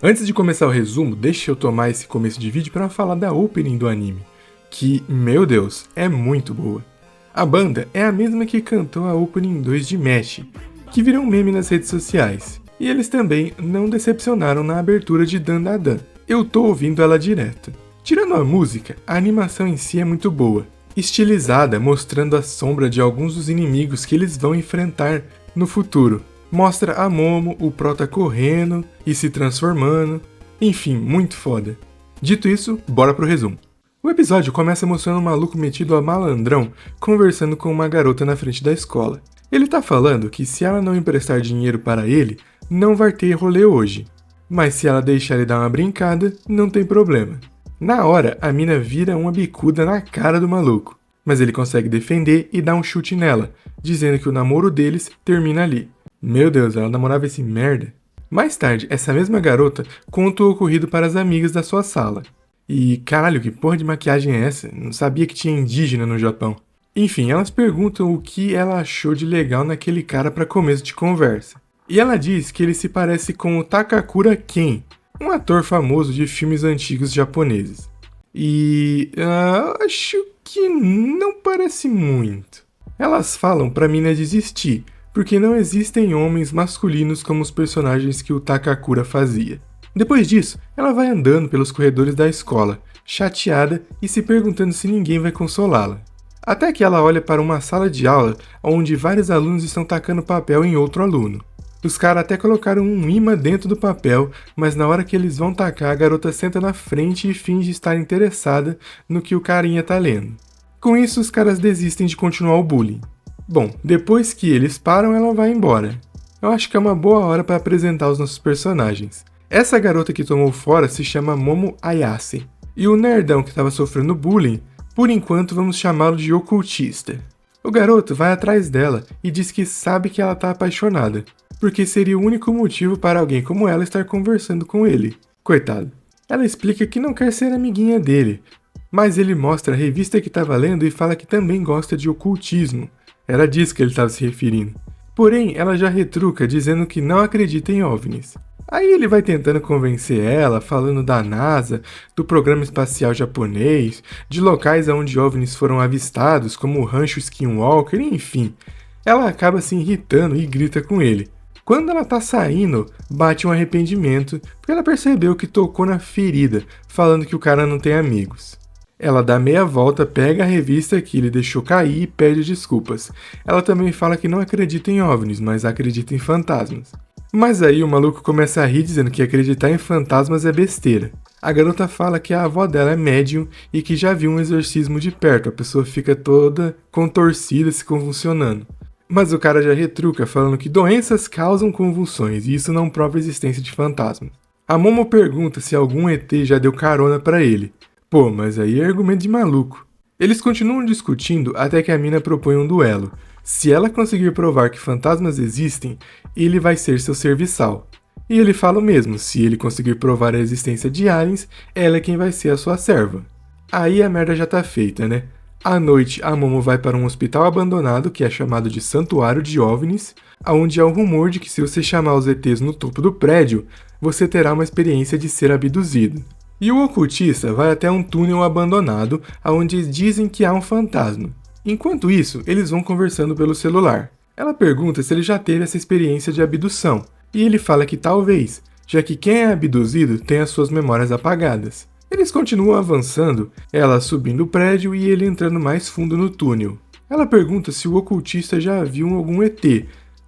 Antes de começar o resumo, deixa eu tomar esse começo de vídeo para falar da opening do anime, que, meu Deus, é muito boa. A banda é a mesma que cantou a opening 2 de Mesh, que virou um meme nas redes sociais, e eles também não decepcionaram na abertura de Dandadan. Eu tô ouvindo ela direto. Tirando a música, a animação em si é muito boa, estilizada, mostrando a sombra de alguns dos inimigos que eles vão enfrentar no futuro. Mostra a Momo, o prota correndo e se transformando, enfim, muito foda. Dito isso, bora pro resumo. O episódio começa mostrando um maluco metido a malandrão conversando com uma garota na frente da escola. Ele tá falando que se ela não emprestar dinheiro para ele, não vai ter rolê hoje. Mas se ela deixar ele dar uma brincada, não tem problema. Na hora, a mina vira uma bicuda na cara do maluco, mas ele consegue defender e dá um chute nela, dizendo que o namoro deles termina ali. Meu Deus, ela namorava esse merda. Mais tarde, essa mesma garota conta o ocorrido para as amigas da sua sala. E caralho, que porra de maquiagem é essa? Não sabia que tinha indígena no Japão. Enfim, elas perguntam o que ela achou de legal naquele cara para começo de conversa. E ela diz que ele se parece com o Takakura Ken, um ator famoso de filmes antigos japoneses. E acho que não parece muito. Elas falam pra mina desistir, porque não existem homens masculinos como os personagens que o Takakura fazia. Depois disso, ela vai andando pelos corredores da escola, chateada e se perguntando se ninguém vai consolá-la. Até que ela olha para uma sala de aula onde vários alunos estão tacando papel em outro aluno. Os caras até colocaram um imã dentro do papel, mas na hora que eles vão tacar, a garota senta na frente e finge estar interessada no que o carinha tá lendo. Com isso, os caras desistem de continuar o bullying. Bom, depois que eles param, ela vai embora. Eu acho que é uma boa hora para apresentar os nossos personagens. Essa garota que tomou fora se chama Momo Ayase. E o nerdão que estava sofrendo bullying, por enquanto vamos chamá-lo de ocultista. O garoto vai atrás dela e diz que sabe que ela tá apaixonada, porque seria o único motivo para alguém como ela estar conversando com ele. Coitado. Ela explica que não quer ser amiguinha dele, mas ele mostra a revista que estava lendo e fala que também gosta de ocultismo. Era disso que ele estava se referindo. Porém, ela já retruca dizendo que não acredita em OVNIs. Aí ele vai tentando convencer ela, falando da NASA, do programa espacial japonês, de locais onde OVNIs foram avistados, como o Rancho Skinwalker, enfim. Ela acaba se irritando e grita com ele. Quando ela tá saindo, bate um arrependimento, porque ela percebeu que tocou na ferida, falando que o cara não tem amigos. Ela dá meia volta, pega a revista que ele deixou cair e pede desculpas. Ela também fala que não acredita em OVNIs, mas acredita em fantasmas. Mas aí o maluco começa a rir dizendo que acreditar em fantasmas é besteira. A garota fala que a avó dela é médium e que já viu um exorcismo de perto, a pessoa fica toda contorcida, se convulsionando. Mas o cara já retruca, falando que doenças causam convulsões e isso não prova a existência de fantasmas. A Momo pergunta se algum ET já deu carona pra ele. Pô, mas aí é argumento de maluco. Eles continuam discutindo até que a mina propõe um duelo. Se ela conseguir provar que fantasmas existem, ele vai ser seu serviçal. E ele fala o mesmo, se ele conseguir provar a existência de aliens, ela é quem vai ser a sua serva. Aí a merda já tá feita, né? À noite, a Momo vai para um hospital abandonado que é chamado de Santuário de OVNIs, onde há um rumor de que se você chamar os ETs no topo do prédio, você terá uma experiência de ser abduzido. E o ocultista vai até um túnel abandonado, onde dizem que há um fantasma. Enquanto isso, eles vão conversando pelo celular. Ela pergunta se ele já teve essa experiência de abdução, e ele fala que talvez, já que quem é abduzido tem as suas memórias apagadas. Eles continuam avançando, ela subindo o prédio e ele entrando mais fundo no túnel. Ela pergunta se o ocultista já viu algum ET,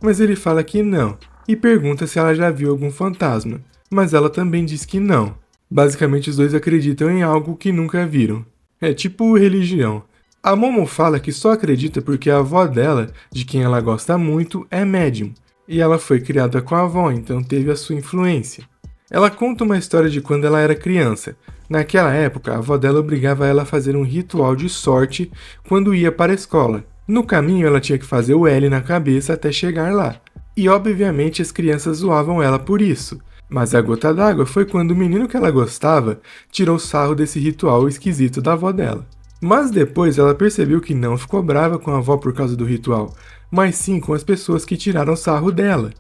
mas ele fala que não, e pergunta se ela já viu algum fantasma, mas ela também diz que não. Basicamente os dois acreditam em algo que nunca viram. É tipo religião. A Momo fala que só acredita porque a avó dela, de quem ela gosta muito, é médium, e ela foi criada com a avó, então teve a sua influência. Ela conta uma história de quando ela era criança. Naquela época, a avó dela obrigava ela a fazer um ritual de sorte quando ia para a escola. No caminho, ela tinha que fazer o L na cabeça até chegar lá. E obviamente as crianças zoavam ela por isso. Mas a gota d'água foi quando o menino que ela gostava tirou sarro desse ritual esquisito da avó dela. Mas depois ela percebeu que não ficou brava com a avó por causa do ritual, mas sim com as pessoas que tiraram sarro dela.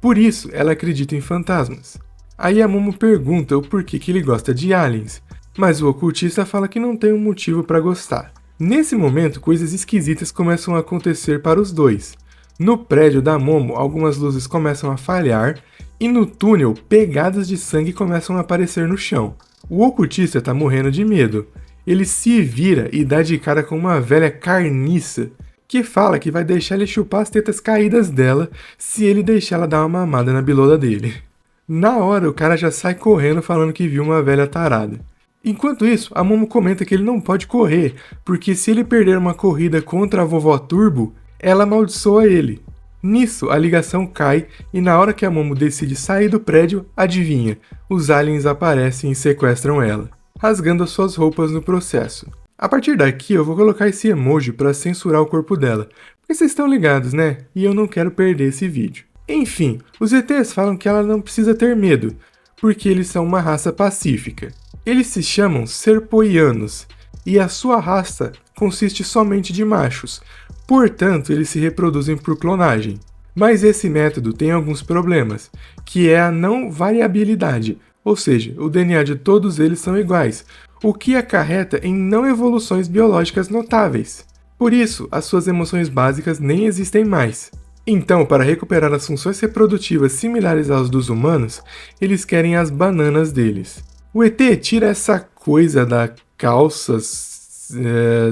Por isso, ela acredita em fantasmas. Aí a Momo pergunta o porquê que ele gosta de aliens, mas o ocultista fala que não tem um motivo para gostar. Nesse momento, coisas esquisitas começam a acontecer para os dois. No prédio da Momo, algumas luzes começam a falhar, e no túnel, pegadas de sangue começam a aparecer no chão. O ocultista tá morrendo de medo. Ele se vira e dá de cara com uma velha carniça, que fala que vai deixar ele chupar as tetas caídas dela se ele deixar ela dar uma mamada na bilola dele. Na hora, o cara já sai correndo falando que viu uma velha tarada. Enquanto isso, a Momo comenta que ele não pode correr, porque se ele perder uma corrida contra a vovó Turbo, ela amaldiçoa ele. Nisso, a ligação cai e na hora que a Momo decide sair do prédio, adivinha, os aliens aparecem e sequestram ela, rasgando as suas roupas no processo. A partir daqui eu vou colocar esse emoji para censurar o corpo dela, porque vocês estão ligados, né? E eu não quero perder esse vídeo. Enfim, os ETs falam que ela não precisa ter medo, porque eles são uma raça pacífica. Eles se chamam Serpoianos, e a sua raça consiste somente de machos, portanto eles se reproduzem por clonagem. Mas esse método tem alguns problemas, que é a não variabilidade, ou seja, o DNA de todos eles são iguais, o que acarreta em não evoluções biológicas notáveis. Por isso, as suas emoções básicas nem existem mais. Então, para recuperar as funções reprodutivas similares às dos humanos, eles querem as bananas deles. O ET tira essa coisa da calça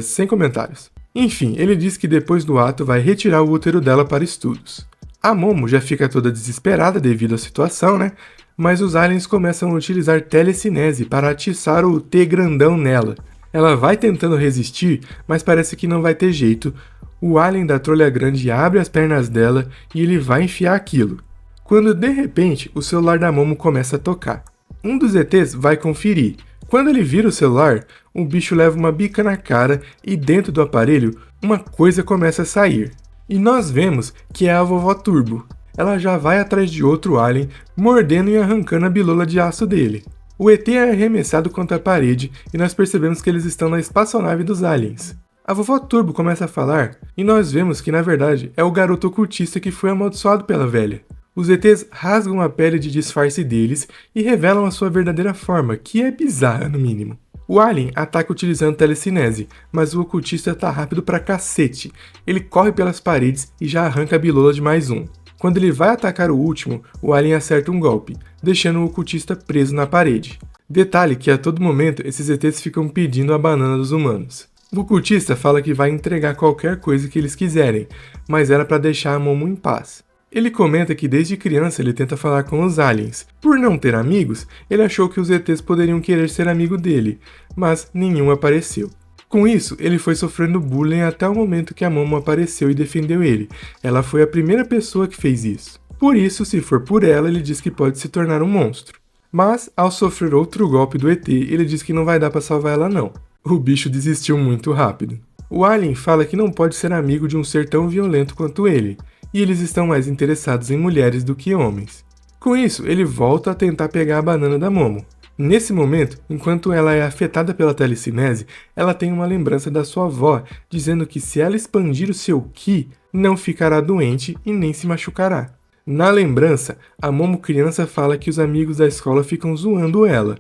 sem comentários. Enfim, ele diz que depois do ato vai retirar o útero dela para estudos. A Momo já fica toda desesperada devido à situação, né? Mas os aliens começam a utilizar telecinese para atiçar o T grandão nela. Ela vai tentando resistir, mas parece que não vai ter jeito. O alien da trolha grande abre as pernas dela e ele vai enfiar aquilo. Quando de repente o celular da Momo começa a tocar. Um dos ETs vai conferir. Quando ele vira o celular, o bicho leva uma bica na cara e dentro do aparelho uma coisa começa a sair. E nós vemos que é a vovó Turbo. Ela já vai atrás de outro alien, mordendo e arrancando a bilola de aço dele. O ET é arremessado contra a parede e nós percebemos que eles estão na espaçonave dos aliens. A vovó Turbo começa a falar e nós vemos que na verdade é o garoto ocultista que foi amaldiçoado pela velha. Os ETs rasgam a pele de disfarce deles e revelam a sua verdadeira forma, que é bizarra no mínimo. O alien ataca utilizando telecinese, mas o ocultista tá rápido pra cacete. Ele corre pelas paredes e já arranca a bilola de mais um. Quando ele vai atacar o último, o alien acerta um golpe, deixando o ocultista preso na parede. Detalhe que a todo momento esses ETs ficam pedindo a banana dos humanos. O ocultista fala que vai entregar qualquer coisa que eles quiserem, mas era para deixar a Momo em paz. Ele comenta que desde criança ele tenta falar com os aliens. Por não ter amigos, ele achou que os ETs poderiam querer ser amigo dele, mas nenhum apareceu. Com isso, ele foi sofrendo bullying até o momento que a Momo apareceu e defendeu ele. Ela foi a primeira pessoa que fez isso. Por isso, se for por ela, ele diz que pode se tornar um monstro. Mas, ao sofrer outro golpe do ET, ele diz que não vai dar pra salvar ela não. O bicho desistiu muito rápido. O alien fala que não pode ser amigo de um ser tão violento quanto ele, e eles estão mais interessados em mulheres do que homens. Com isso, ele volta a tentar pegar a banana da Momo. Nesse momento, enquanto ela é afetada pela telecinese, ela tem uma lembrança da sua avó, dizendo que se ela expandir o seu Ki, não ficará doente e nem se machucará. Na lembrança, a Momo criança fala que os amigos da escola ficam zoando ela,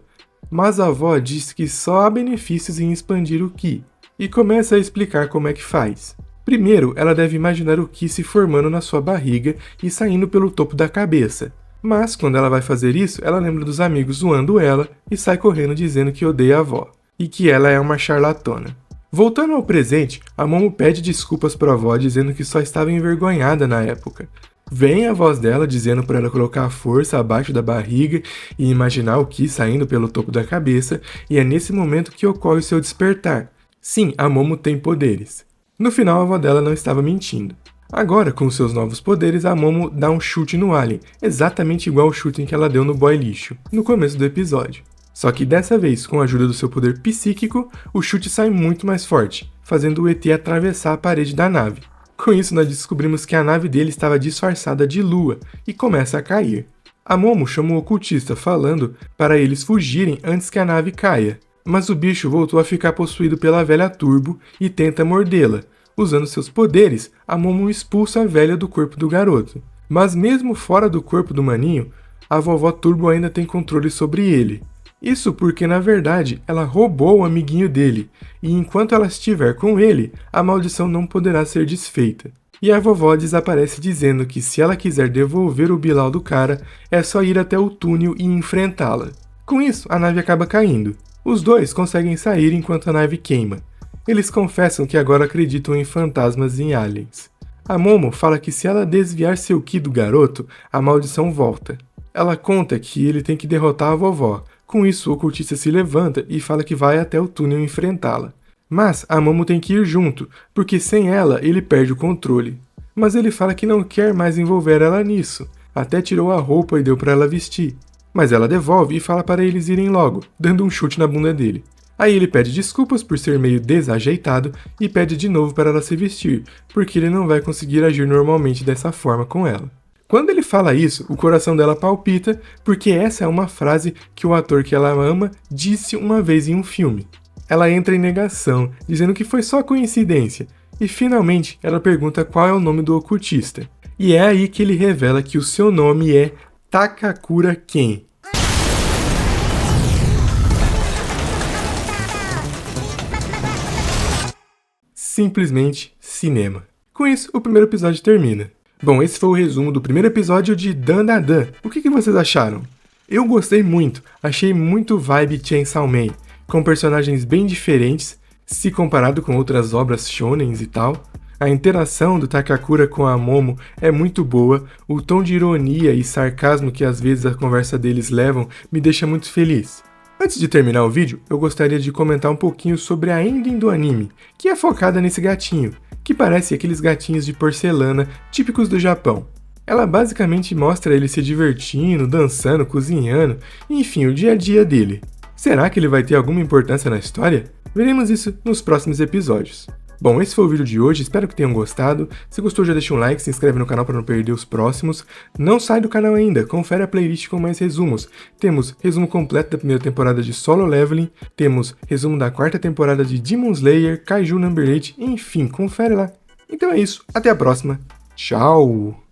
mas a avó diz que só há benefícios em expandir o Ki, e começa a explicar como é que faz. Primeiro, ela deve imaginar o Ki se formando na sua barriga e saindo pelo topo da cabeça. Mas, quando ela vai fazer isso, ela lembra dos amigos zoando ela e sai correndo dizendo que odeia a avó, e que ela é uma charlatana. Voltando ao presente, a Momo pede desculpas para a avó dizendo que só estava envergonhada na época. Vem a voz dela dizendo para ela colocar a força abaixo da barriga e imaginar o Ki saindo pelo topo da cabeça, e é nesse momento que ocorre o seu despertar. Sim, a Momo tem poderes. No final, a avó dela não estava mentindo. Agora, com seus novos poderes, a Momo dá um chute no alien, exatamente igual ao chute que ela deu no boy lixo, no começo do episódio. Só que dessa vez, com a ajuda do seu poder psíquico, o chute sai muito mais forte, fazendo o ET atravessar a parede da nave. Com isso, nós descobrimos que a nave dele estava disfarçada de lua e começa a cair. A Momo chama o ocultista, falando para eles fugirem antes que a nave caia, mas o bicho voltou a ficar possuído pela velha Turbo e tenta mordê-la. Usando seus poderes, a Momo expulsa a velha do corpo do garoto. Mas mesmo fora do corpo do maninho, a vovó Turbo ainda tem controle sobre ele. Isso porque, na verdade, ela roubou o amiguinho dele, e enquanto ela estiver com ele, a maldição não poderá ser desfeita. E a vovó desaparece dizendo que se ela quiser devolver o Bilal do cara, é só ir até o túnel e enfrentá-la. Com isso, a nave acaba caindo. Os dois conseguem sair enquanto a nave queima. Eles confessam que agora acreditam em fantasmas e em aliens. A Momo fala que se ela desviar seu ki do garoto, a maldição volta. Ela conta que ele tem que derrotar a vovó. Com isso, o ocultista se levanta e fala que vai até o túnel enfrentá-la. Mas a Momo tem que ir junto, porque sem ela ele perde o controle. Mas ele fala que não quer mais envolver ela nisso, até tirou a roupa e deu para ela vestir. Mas ela devolve e fala para eles irem logo, dando um chute na bunda dele. Aí ele pede desculpas por ser meio desajeitado e pede de novo para ela se vestir, porque ele não vai conseguir agir normalmente dessa forma com ela. Quando ele fala isso, o coração dela palpita, porque essa é uma frase que o ator que ela ama disse uma vez em um filme. Ela entra em negação, dizendo que foi só coincidência, e finalmente ela pergunta qual é o nome do ocultista. E é aí que ele revela que o seu nome é Takakura Ken. Simplesmente cinema. Com isso, o primeiro episódio termina. Bom, esse foi o resumo do primeiro episódio de Dandadan. O que vocês acharam? Eu gostei muito, achei muito vibe Chainsaw Man, com personagens bem diferentes, se comparado com outras obras shonens e tal. A interação do Takakura com a Momo é muito boa, o tom de ironia e sarcasmo que às vezes a conversa deles levam me deixa muito feliz. Antes de terminar o vídeo, eu gostaria de comentar um pouquinho sobre a ending do anime, que é focada nesse gatinho, que parece aqueles gatinhos de porcelana típicos do Japão. Ela basicamente mostra ele se divertindo, dançando, cozinhando, enfim, o dia a dia dele. Será que ele vai ter alguma importância na história? Veremos isso nos próximos episódios. Bom, esse foi o vídeo de hoje, espero que tenham gostado. Se gostou, já deixa um like, se inscreve no canal para não perder os próximos. Não sai do canal ainda, confere a playlist com mais resumos. Temos resumo completo da primeira temporada de Solo Leveling, temos resumo da quarta temporada de Demon Slayer, Kaiju Number 8, enfim, confere lá. Então é isso, até a próxima, tchau!